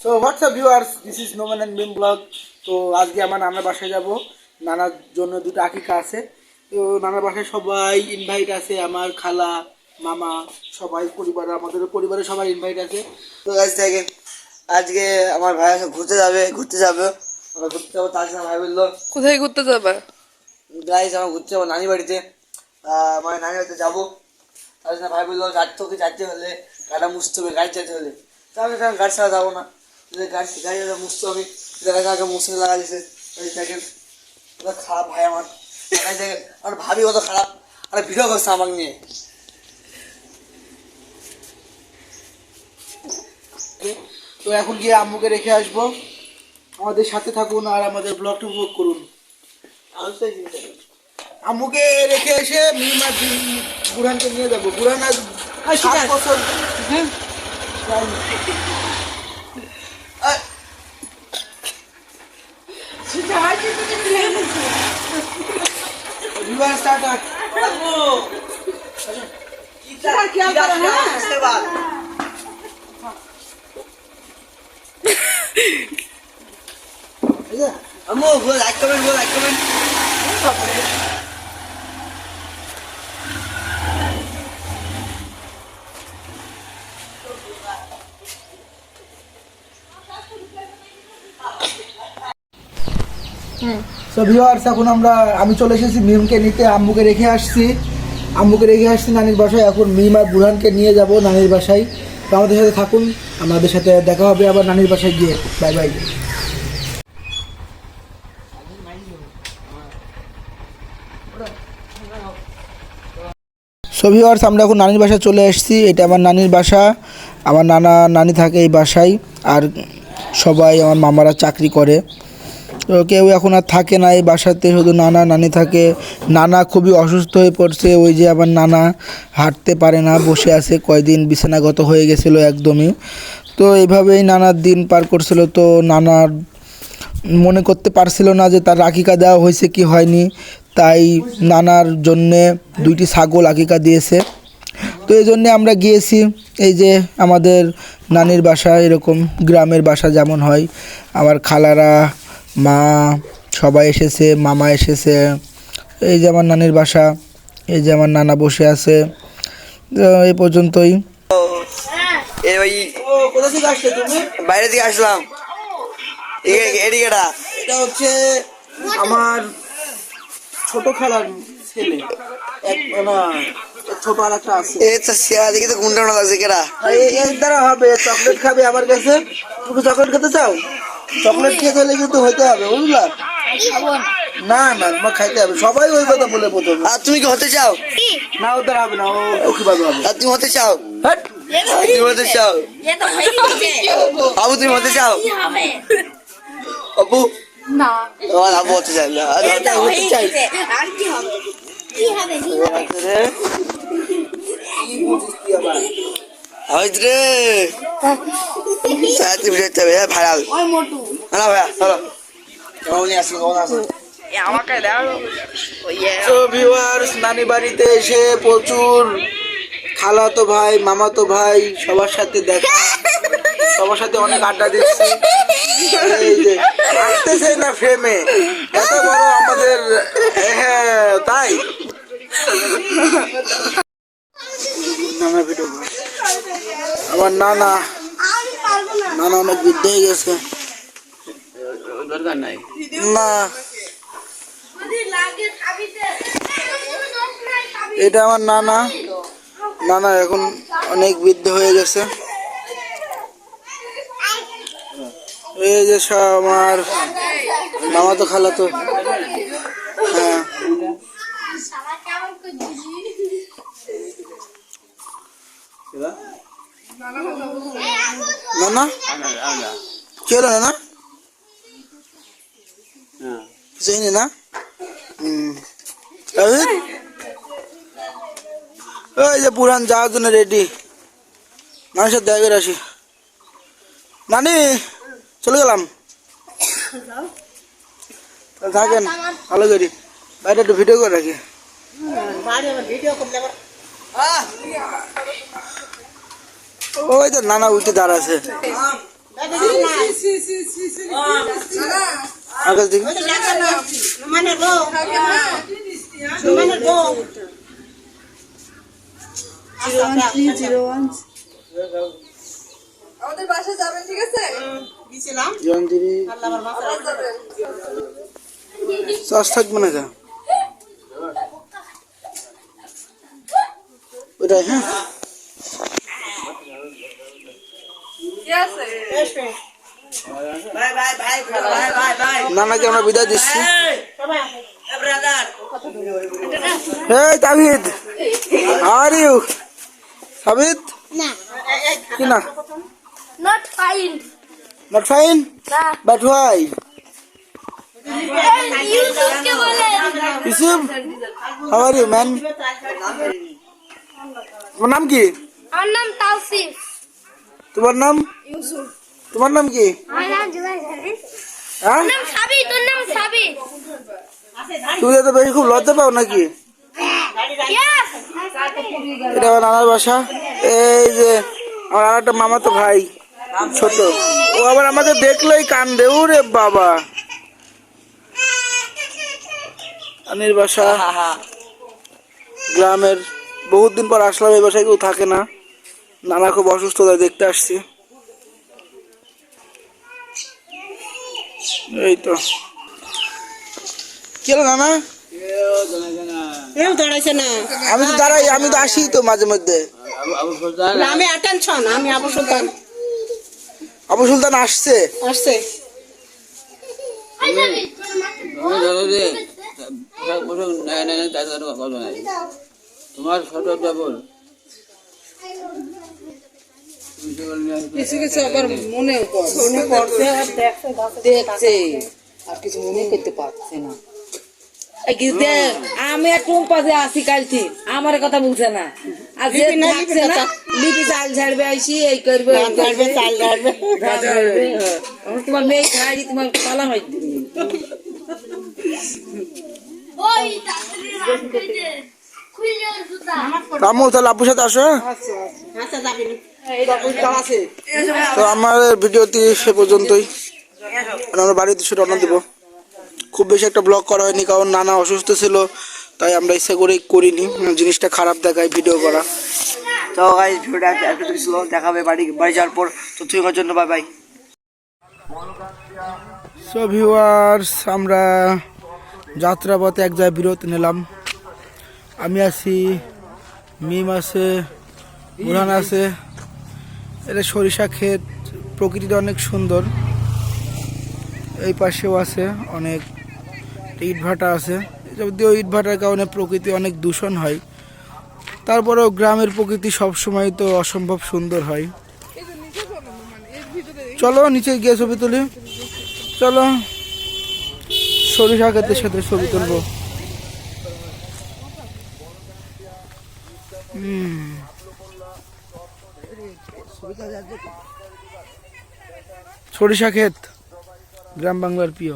So WhatsApp viewers, this is Noman and Mim blog. তো আজকে আমার নানার বাসায় যাব। নানার জন্য দুটো আকিকা আছে। তো নানার বাসায় সবাই ইনভাইট আছে, আমার খালা মামা সবাই পরিবার, আমাদের পরিবারের সবাই ইনভাইট আছে। তো দেখেন আজকে আমার ভাই ঘুরতে যাবে আমরা ঘুরতে যাবো। তার সাথে ভাই বললো কোথায় ঘুরতে যাবে? গাইস আমরা ঘুরতে যাবো নানি বাড়িতে। মানে নানি বাড়িতে যাবো। তার সাথে ভাই বললো যাইতে হলে গাড়িটা মুছতে হবে, গাড়ি চাইতে হলে। তো আমি গাড়ি ছাড়া যাবো না, গাড়ি মুছতে হবে। আগে মুছতে লাগা দিয়েছে। দেখেন খারাপ ভাই আমার। দেখেন আমার ভাবি কত খারাপ, আর ভিডিও করছে আমাকে নিয়ে। তো এখন গিয়ে আম্মুকে রেখে আসবো। আমাদের সাথে থাকুন আর আমাদের ব্লগটা উপভোগ করুন। আম্মুকে রেখে এসে মিম আর বুরহানকে নিয়ে যাবো। বুরহান আজ 7 বছর আম্মু লাইক কমেন্ট। সো ভিউয়ার্স, এখন আমি চলে এসেছি মিমকে নিতে। আম্মুকে রেখে আসছি নানির বাসায়। এখন মিম আর বুরহানকে নিয়ে যাব নানির বাসায়। তো আমাদের সাথে থাকুন, আমাদের সাথে দেখা হবে আবার নানির বাসায় গিয়ে। Bye bye. সো ভিউয়ার্স, আমরা এখন নানির বাসায় চলে এসেছি। এটা আমার নানির বাসা। আমার নানি থাকে এই বাসায়, আর সবাই আমার মামারা চাকরি করে। তো কেউ এখন আর থাকে না এই বাসাতে, শুধু নানি থাকে। নানা খুবই অসুস্থ হয়ে পড়ছে। ওই যে আমার নানা হাঁটতে পারে না, বসে আছে, কয়দিন বিছানাগত হয়ে গেছিলো একদমই। তো এইভাবেই নানার দিন পার করছিল। তো নানার মনে করতে পারছিল না যে তার আকিকা দেওয়া হয়েছে কি হয়নি, তাই নানার জন্যে 2টি ছাগল আকিকা দিয়েছে। তো এই জন্যে আমরা গিয়েছি। এই যে আমাদের নানির বাসা, এরকম গ্রামের বাসা যেমন হয়। আমার খালারা, মা সবাই এসেছে, মামা এসেছে। এই যে আমার নানির বাসা, এই যে আমার নানা বসে আছে। এই পর্যন্তই। কোথা থেকে আসলে তুমি? বাইরে থেকে আসলাম। এটা হচ্ছে আমার ছোট খালার ছেলে। ছোট আর একটা আছে। দেখি তো গুন্ডা লাগছে কেরা। এর দ্বারা হবে। চকলেট খাবে আমার কাছে। তুমি চকলেট খেতে চাও? চকলেট খেতে হলে কিন্তু হইতে হবে, বুঝলা? না তোমার খাইতে হবে। সবাই ওই কথা বলে প্রথমে। আর তুমি কি হতে চাও? না, ওদের হবে না, ও কিভাবে হবে? আর তুমি হতে চাও? হ্যাঁ, তুমি হতে চাও? আবু তুমি হতে চাও? আবু না, আমার আবু হতে চাই না। হতে চাই। রে ভাইরাল ভাইয়া চলো আমাকে দাও। তো ভিউয়ার্স, নানি বাড়িতে এসে প্রচুর খালাতো ভাই, মামাতো ভাই সবার সাথে দেখা, সবার সাথে অনেক আড্ডা দিচ্ছি। এই যে আসতেছে না ফ্রেমে, এত বড় আমাদের। হ্যাঁ তাই নানা ভিডিও। আমার নানা অনেক বৃদ্ধ হয়ে গেছে। না, এটা আমার নানা এখন অনেক বৃদ্ধ হয়ে গেছে। এই যে সব আমার মামা তো খালা তো। হ্যাঁ, নানা কি হলো নানা? কিছুই না। ওই যে বুরহান যাওয়ার জন্য রেডি। মানুষের দেখা করে আসি। নানি চলে গেলাম। থাকেন ভালো করি, বাইরে একটু ভিডিও করে রাখি। ওই তো নানা উঠে দাঁড়াছে। আকাশ দেখি আমাদের বাসায় যাবেন, ঠিক আছে? চাষ থাকবে না কেন ওইটাই হ্যাঁ কি আছে? নানাকে আমরা বিদায় দিচ্ছি Hey David, how are you? David? কি না? Not fine. Not fine? Nah. But why? Yusuf ke bole. Yusuf? How are you man? তোমার নাম কি? আমার নাম তাওসিফ। তোমার নাম? ইউসুফ। তোমার নাম কি? আমার নাম জুবাই সাবিত। হ্যাঁ? নাম সাবিত, তোর নাম সাবিত। তুমি তো বেশি খুব লজ্জা পাও নাকি? Yes. এটা আমার নানার বাসা। এই যে আমার আর একটা মামা তো ভাই ছোট, ও আবার আমাকে দেখলেই কান্দে। ওরে বাবা, নানির বাসা গ্রামের। বহুত দিন পর আসলাম, এই বাসায় কেউ থাকে না। নানা খুব অসুস্থ, তাই দেখতে আসছি। এই তো কি হলো নানা? কেউ দাঁড়াইছে না। আমি তো দাঁড়াই, আমি তো আসি তো মাঝে মধ্যে। আমি অ্যাটেনশন, আমি আবু সুলতান। আবু সুলতান আসছে? আসছে। তোমার ছোট ডবল কিছু কিছু আবার মনে পড়ছে, আর দেখছে আর কিছু মনে করতে পারছে না। আমি আর টুম্পাতে আসি কালকে, আমার কথা বলছে না। আর যে থাকছে না, লিপি চাল ঝাড়বে, আইসি এই করবে, চাল ঝাড়বে। তোমার মেয়ে খাই, তোমার পালা হয়। ওই তাড়াতাড়ি খুলে জুতা। রামু তাহলে আপুর সাথে আসো। আচ্ছা যাবি না। তো আমার ভিডিওটি সে পর্যন্তই। আমরা বাড়িতে সেটা রওনা দেবো। খুব বেশি একটা ব্লগ করা হয়নি, কারণ নানা অসুস্থ ছিল, তাই আমরা ইচ্ছা করেই করিনি। জিনিসটা খারাপ দেখায় ভিডিও করা। তো গাইস ভিডিওটা এতটুকু ছিল, দেখাবে বাড়ি যাওয়ার পর। তো ততক্ষণের জন্য বাই বাই। সো ভিউয়ার্স, আমরা যাত্রাপথে এক জায়গায় বিরতি নিলাম। আমি আছি, মিম আছে, বুরহান আছে। এটা সরিষা ক্ষেত, প্রকৃতিটা অনেক সুন্দর। এই পাশেও আছে অনেক ইটভাটা আছে। যদিও ইটভাটার কারণে প্রকৃতি অনেক দূষণ হয়, তারপরেও গ্রামের প্রকৃতি সবসময় তো অসম্ভব সুন্দর হয়। চলো নিচে গিয়ে ছবি তুলি। চলো সরিষা ক্ষেতের সাথে ছবি তুলবো। সরিষা ক্ষেত গ্রাম বাংলার প্রিয়।